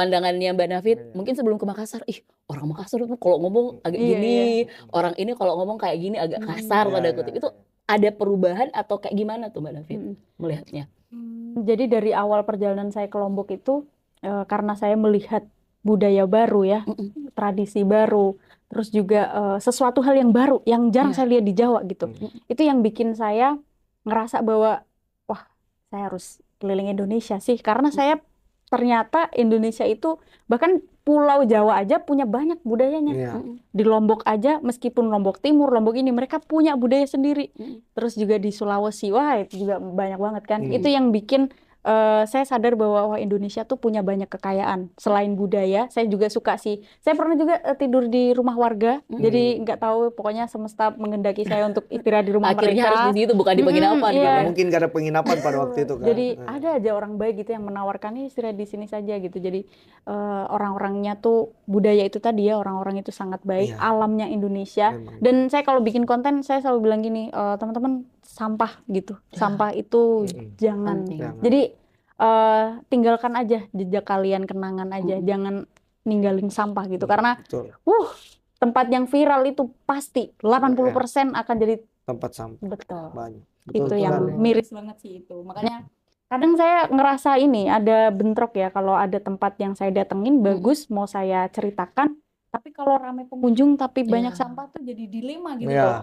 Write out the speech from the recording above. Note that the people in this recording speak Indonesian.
pandangannya Mbak David, Iya. mungkin sebelum ke Makassar, ih orang Makassar itu kalau ngomong agak Iya iya. gini, orang ini kalau ngomong kayak gini agak kasar Iya tanda iya kutip. iya. Itu ada perubahan atau kayak gimana tuh Mbak David melihatnya? Jadi dari awal perjalanan saya ke Lombok itu, karena saya melihat budaya baru ya, tradisi baru, terus juga sesuatu hal yang baru yang jarang Iya. saya lihat di Jawa gitu. Itu yang bikin saya ngerasa bahwa wah saya harus keliling Indonesia sih, karena saya ternyata Indonesia itu bahkan Pulau Jawa aja punya banyak budayanya. Iya. Di Lombok aja, meskipun Lombok Timur, Lombok ini mereka punya budaya sendiri. Terus juga di Sulawesi, wah itu juga banyak banget kan. Itu yang bikin saya sadar bahwa wah Indonesia tuh punya banyak kekayaan. Selain budaya, saya juga suka sih. Saya pernah juga tidur di rumah warga, jadi nggak tahu pokoknya semesta menghendaki saya untuk istirahat di rumah Akhirnya harus mereka. di situ, bukan di penginapan Iya. gitu ya. Mungkin gak ada penginapan pada waktu itu kan. Jadi ada aja orang baik gitu yang menawarkan "Ih, istirahat di sini saja gitu. Jadi orang-orangnya tuh budaya itu tadi ya, orang-orang itu sangat baik, Iya. alamnya Indonesia. Memang. Dan saya kalau bikin konten saya selalu bilang gini, teman-teman sampah gitu, sampah itu jangan. Penting. Jadi tinggalkan aja jejak kalian, kenangan aja, jangan ninggalin sampah gitu. Karena Betul. tempat yang viral itu pasti 80% akan jadi Tempat sampah. betul. Banyak. Itu Betul yang sekali. miris banget sih itu. Makanya kadang saya ngerasa ini ada bentrok ya, kalau ada tempat yang saya datengin bagus mau saya ceritakan, tapi kalau ramai pengunjung tapi banyak sampah tuh jadi dilema gitu Iya. loh.